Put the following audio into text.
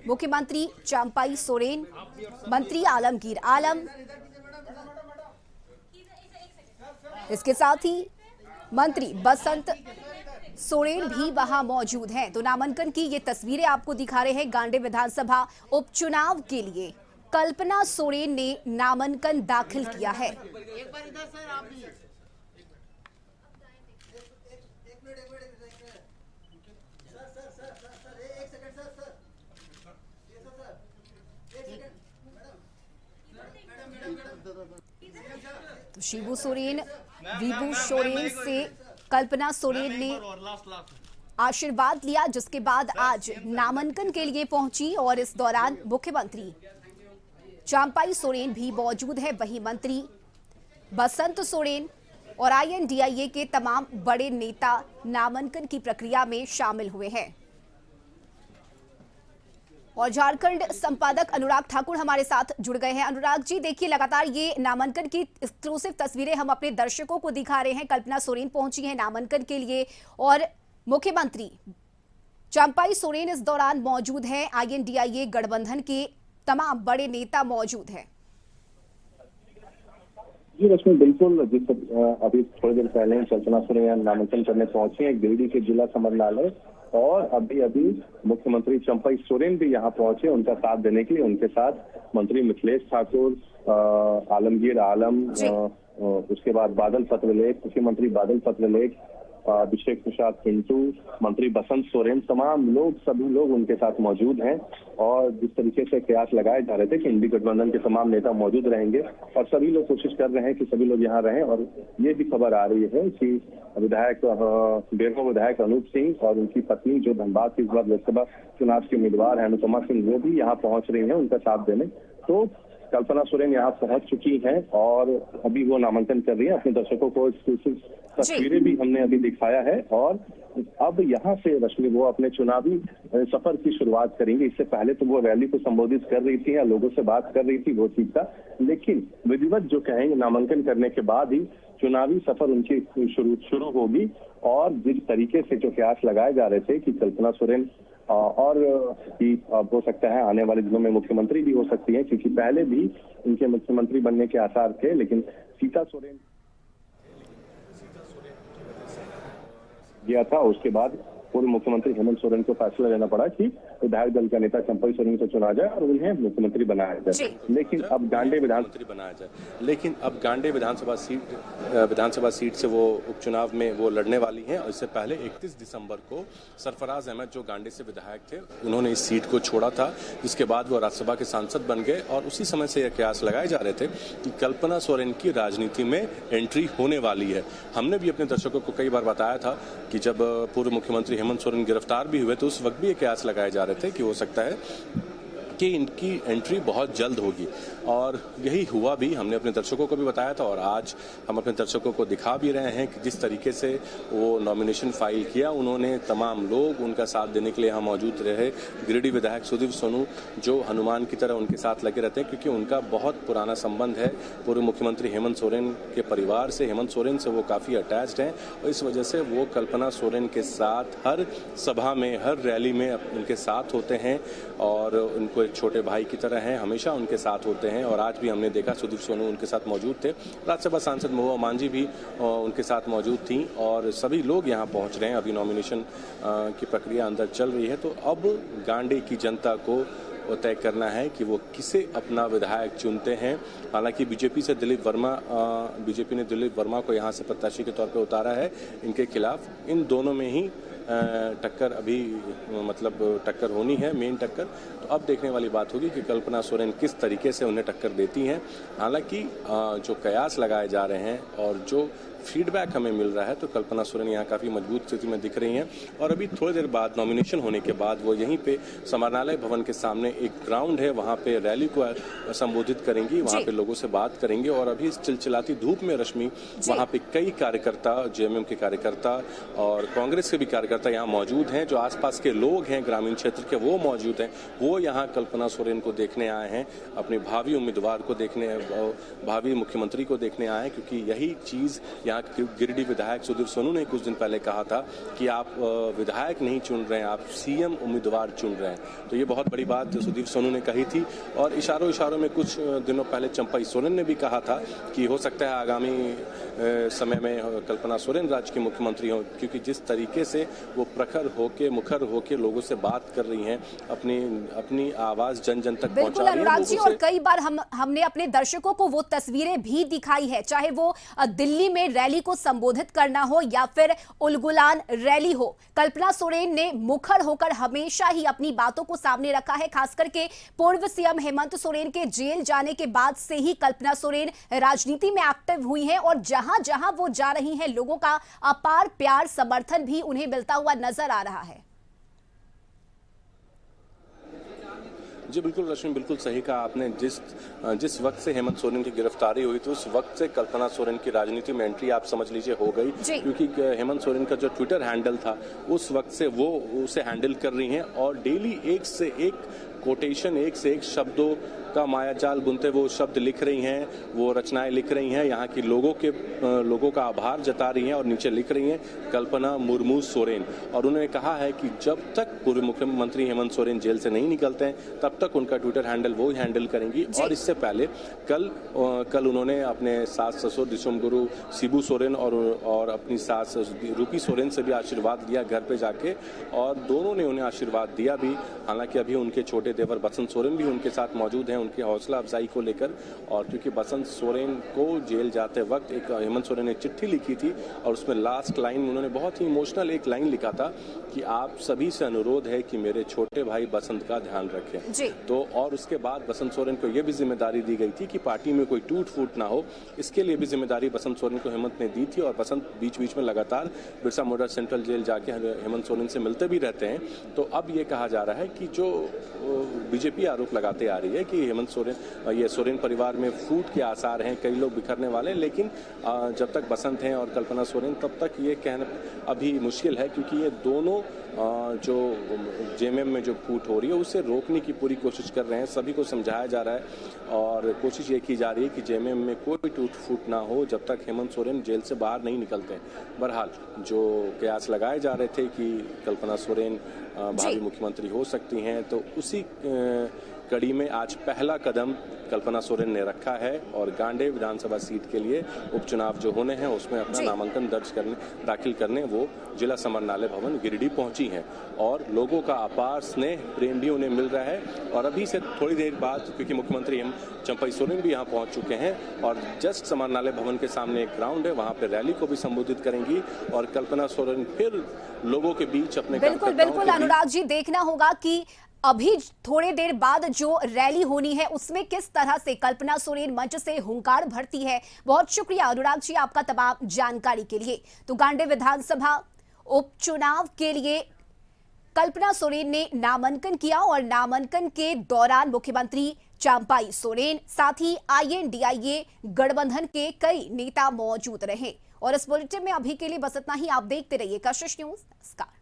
मुख्यमंत्री चंपाई सोरेन, मंत्री आलमगीर आलम, इसके साथ ही मंत्री बसंत सोरेन भी वहां मौजूद हैं। तो नामांकन की ये तस्वीरें आपको दिखा रहे हैं। गांडे विधानसभा उपचुनाव के लिए कल्पना सोरेन ने नामांकन दाखिल किया है। तो शिबू सोरेन, वीबू सोरेन से कल्पना सोरेन ने आशीर्वाद लिया, जिसके बाद आज नामांकन के लिए पहुंची और इस दौरान मुख्यमंत्री चंपाई सोरेन भी मौजूद है। वहीं मंत्री बसंत सोरेन और INDIA के तमाम बड़े नेता नामांकन की प्रक्रिया में शामिल हुए हैं। और झारखंड संपादक अनुराग ठाकुर हमारे साथ जुड़ गए हैं। अनुराग जी, देखिए लगातार ये नामांकन की एक्सक्लूसिव तस्वीरें हम अपने दर्शकों को दिखा रहे हैं। कल्पना सोरेन पहुंची हैं नामांकन के लिए और मुख्यमंत्री चंपाई सोरेन इस दौरान मौजूद हैं। INDIA गठबंधन के तमाम बड़े नेता मौजूद हैं। जी रश्मि, बिल्कुल। जिस अभी थोड़ी देर पहले कल्पना सोरेन नामांकन करने पहुंचे हैं गिरिडीह के जिला समरनालय, और अभी मुख्यमंत्री चंपाई सोरेन भी यहाँ पहुंचे उनका साथ देने के लिए। उनके साथ मंत्री मिथिलेश ठाकुर, आलमगीर आलम, उसके बाद बादल पत्रलेख, मुख्यमंत्री बादल पत्रलेख, अभिषेक प्रसाद पिंटू, मंत्री बसंत सोरेन, तमाम लोग, सभी लोग उनके साथ मौजूद हैं। और जिस तरीके से कयास लगाए जा रहे थे कि इंडी गठबंधन के तमाम नेता मौजूद रहेंगे और सभी लोग कोशिश कर रहे हैं कि सभी लोग यहाँ रहें। और ये भी खबर आ रही है कि विधायक बेरमो विधायक अनूप सिंह और उनकी पत्नी, जो धनबाद की इस बार लोकसभा चुनाव की उम्मीदवार है, अनुपमा सिंह, वो भी यहाँ पहुंच रही है उनका साथ देने। तो कल्पना सोरेन यहाँ पहुंच चुकी हैं और अभी वो नामांकन कर रही है। अपने दर्शकों को एक्सक्लूसिव तस्वीरें भी हमने अभी दिखाया है। और अब यहाँ से रश्मि वो अपने चुनावी सफर की शुरुआत करेंगे। इससे पहले तो वो रैली को संबोधित कर रही थी या लोगों से बात कर रही थी, वो ठीक था, लेकिन विधिवत जो कहेंगे नामांकन करने के बाद ही चुनावी सफर उनकी शुरू होगी। और जिस तरीके से जो कयास लगाए जा रहे थे कि कल्पना सोरेन और भी हो सकता है आने वाले दिनों में मुख्यमंत्री भी हो सकती है, क्योंकि पहले भी उनके मुख्यमंत्री बनने के आसार थे, लेकिन सीता सोरेन गया था। उसके बाद पूर्व मुख्यमंत्री हेमंत सोरेन को फैसला लेना पड़ा कि विधायक दल का नेता चंपाई सोरेन को चुना जाए और उन्हें मुख्यमंत्री बनाया जाए। लेकिन अब गांडे विधानसभा सीट से वो उपचुनाव में वो लड़ने वाली हैं। और इससे पहले 31 दिसंबर को सरफराज अहमद, जो गांडे से विधायक थे, उन्होंने इस सीट को छोड़ा था, जिसके बाद वो राज्यसभा के सांसद बन गए। और उसी समय से यह कयास लगाए जा रहे थे कि कल्पना सोरेन की राजनीति में एंट्री होने वाली है। हमने भी अपने दर्शकों को कई बार बताया था कि जब पूर्व मुख्यमंत्री हेमंत सोरेन गिरफ्तार भी हुए तो उस वक्त भी ये कयास लगाए जा रहे थे कि हो सकता है कि इनकी एंट्री बहुत जल्द होगी। और यही हुआ भी। हमने अपने दर्शकों को भी बताया था और आज हम अपने दर्शकों को दिखा भी रहे हैं कि जिस तरीके से वो नॉमिनेशन फाइल किया उन्होंने, तमाम लोग उनका साथ देने के लिए यहाँ मौजूद रहे। गिरिडीह विधायक सुदीप सोनू, जो हनुमान की तरह उनके साथ लगे रहते हैं, क्योंकि उनका बहुत पुराना संबंध है पूर्व मुख्यमंत्री हेमंत सोरेन के परिवार से। हेमंत सोरेन से वो काफ़ी अटैच्ड हैं और इस वजह से वो कल्पना सोरेन के साथ हर सभा में, हर रैली में उनके साथ होते हैं और उनको छोटे भाई की तरह हैं, हमेशा उनके साथ होते हैं। और आज भी हमने देखा सुदीप सोनू उनके साथ मौजूद थे। राज्यसभा सांसद महुआ मांझी भी उनके साथ मौजूद थी और सभी लोग यहाँ पहुँच रहे हैं। अभी नॉमिनेशन की प्रक्रिया अंदर चल रही है। तो अब गांडे की जनता को तय करना है कि वो किसे अपना विधायक चुनते हैं। हालांकि बीजेपी ने दिलीप वर्मा को यहाँ से प्रत्याशी के तौर पर उतारा है इनके खिलाफ। इन दोनों में ही टक्कर अभी टक्कर होनी है, मेन टक्कर। तो अब देखने वाली बात होगी कि कल्पना सोरेन किस तरीके से उन्हें टक्कर देती हैं। हालांकि जो कयास लगाए जा रहे हैं और जो फीडबैक हमें मिल रहा है तो कल्पना सोरेन यहाँ काफ़ी मजबूत स्थिति में दिख रही हैं। और अभी थोड़ी देर बाद नॉमिनेशन होने के बाद वो यहीं पे समरनालय भवन के सामने एक ग्राउंड है, वहाँ पे रैली को संबोधित करेंगी, वहाँ पे लोगों से बात करेंगे। और अभी इस चिलचिलाती धूप में रश्मि, वहाँ पे कई कार्यकर्ता, जेएमएम के कार्यकर्ता और कांग्रेस के भी कार्यकर्ता यहाँ मौजूद हैं। जो आसपास के लोग हैं ग्रामीण क्षेत्र के, वो मौजूद हैं। वो यहाँ कल्पना सोरेन को देखने आए हैं, अपने भावी उम्मीदवार को देखने, भावी मुख्यमंत्री को देखने आए हैं, क्योंकि यही चीज़ यहाँ के गिरिडीह विधायक सुधीर सोनू ने कुछ दिन पहले कहा था कि आप विधायक नहीं चुन रहे हैं, आप सीएम उम्मीदवार चुन रहे हैं। तो ये बहुत बड़ी बात सुधीर सोनू ने कही थी। और इशारों में कुछ दिनों पहले चंपई सोरेन ने भी कहा था कि हो सकता है आगामी समय में कल्पना सोरेन राज्य की मुख्यमंत्री हो, क्योंकि जिस तरीके से वो मुखर होके लोगों से बात कर रही हैं, अपनी आवाज जन जन तक पहुंचा रही हैं। अनुराग जी, और कई बार हमने अपने दर्शकों को वो तस्वीरें भी दिखाई है, चाहे वो दिल्ली में रैली को संबोधित करना हो या फिर उलगुलान रैली हो, कल्पना सोरेन ने मुखर होकर हमेशा ही अपनी बातों को सामने रखा है। खास करके पूर्व सीएम हेमंत सोरेन के जेल जाने के बाद से ही कल्पना सोरेन राजनीति में एक्टिव हुई हैं और जहां जहां वो जा रही हैं लोगों का अपार प्यार समर्थन भी उन्हें मिलता हुआ नजर आ रहा है। जी बिल्कुल रश्मि, बिल्कुल सही कहा आपने। जिस वक्त से हेमंत सोरेन की गिरफ्तारी हुई थी उस वक्त से कल्पना सोरेन की राजनीति में एंट्री आप समझ लीजिए हो गई, क्योंकि हेमंत सोरेन का जो ट्विटर हैंडल था उस वक्त से वो उसे हैंडल कर रही हैं और डेली एक से एक कोटेशन, एक से एक शब्दों का मायाजाल बुनते वो शब्द लिख रही हैं, वो रचनाएं लिख रही हैं, यहाँ की लोगों का आभार जता रही हैं और नीचे लिख रही हैं कल्पना मुर्मू सोरेन। और उन्होंने कहा है कि जब तक पूर्व मुख्यमंत्री हेमंत सोरेन जेल से नहीं निकलते हैं तब तक उनका ट्विटर हैंडल वो ही हैंडल करेंगी। और इससे पहले कल उन्होंने अपने सास ससुर दिशुम गुरु शिबू सोरेन और अपनी सास रूपी सोरेन से भी आशीर्वाद लिया घर पे जाके, और दोनों ने उन्हें आशीर्वाद दिया भी। हालांकि अभी उनके छोटे देवर बसंत सोरेन भी उनके साथ मौजूद हैं उनकी हौसला अफजाई को लेकर। और क्योंकि बसंत सोरेन को जेल जाते वक्त एक हेमंत सोरेन ने चिट्ठी लिखी थी और उसमें लास्ट लाइन में उन्होंने बहुत ही इमोशनल एक लाइन लिखा था कि आप सभी से अनुरोध है कि मेरे छोटे भाई बसंत का ध्यान रखें। तो और उसके बाद बसंत सोरेन को यह भी जिम्मेदारी दी गई थी कि पार्टी में कोई टूट फूट ना हो, इसके लिए भी जिम्मेदारी बसंत सोरेन को हेमंत ने दी थी। और बसंत बीच बीच में लगातार बिरसा मुंडा सेंट्रल जेल जाके हेमंत सोरेन से मिलते भी रहते हैं। तो अब ये कहा जा रहा है कि जो बीजेपी आरोप लगाते आ रही है कि हेमंत सोरेन, ये सोरेन परिवार में फूट के आसार हैं, कई लोग बिखरने वाले, लेकिन जब तक बसंत हैं और कल्पना सोरेन तब तक ये कहना अभी मुश्किल है, क्योंकि ये दोनों जो जेएमएम में जो फूट हो रही है उसे रोकने की पूरी कोशिश कर रहे हैं। सभी को समझाया जा रहा है और कोशिश ये की जा रही है कि जेएमएम में कोई टूट फूट ना हो जब तक हेमंत सोरेन जेल से बाहर नहीं निकलते हैं। बहरहाल जो कयास लगाए जा रहे थे कि कल्पना सोरेन भावी मुख्यमंत्री हो सकती हैं, तो उसी कड़ी में आज पहला कदम कल्पना सोरेन ने रखा है और गांडे विधानसभा सीट के लिए उपचुनाव जो होने हैं उसमें अपना नामांकन दाखिल करने वो जिला समरनालय भवन गिरिडीह पहुंची हैं। और लोगों का अपार स्नेह प्रेम भी उन्हें मिल रहा है। और अभी से थोड़ी देर बाद, क्योंकि मुख्यमंत्री चंपई सोरेन भी यहाँ पहुंच चुके हैं और जस्ट समरनालय भवन के सामने एक ग्राउंड है, वहां पर रैली को भी संबोधित करेंगी और कल्पना सोरेन फिर लोगों के बीच अपने बिल्कुल अनुराग जी, देखना होगा कि अभी थोड़ी देर बाद जो रैली होनी है उसमें किस तरह से कल्पना सोरेन मंच से हुंकार भरती है। बहुत शुक्रिया अनुराग जी आपका तमाम जानकारी के लिए। तो गांडे विधानसभा उपचुनाव के लिए कल्पना सोरेन ने नामांकन किया और नामांकन के दौरान मुख्यमंत्री चंपई सोरेन, साथ ही INDIA गठबंधन के कई नेता मौजूद रहे। और इस बुलेटिन में अभी के लिए बस इतना ही। आप देखते रहिए कशिश न्यूज। नमस्कार।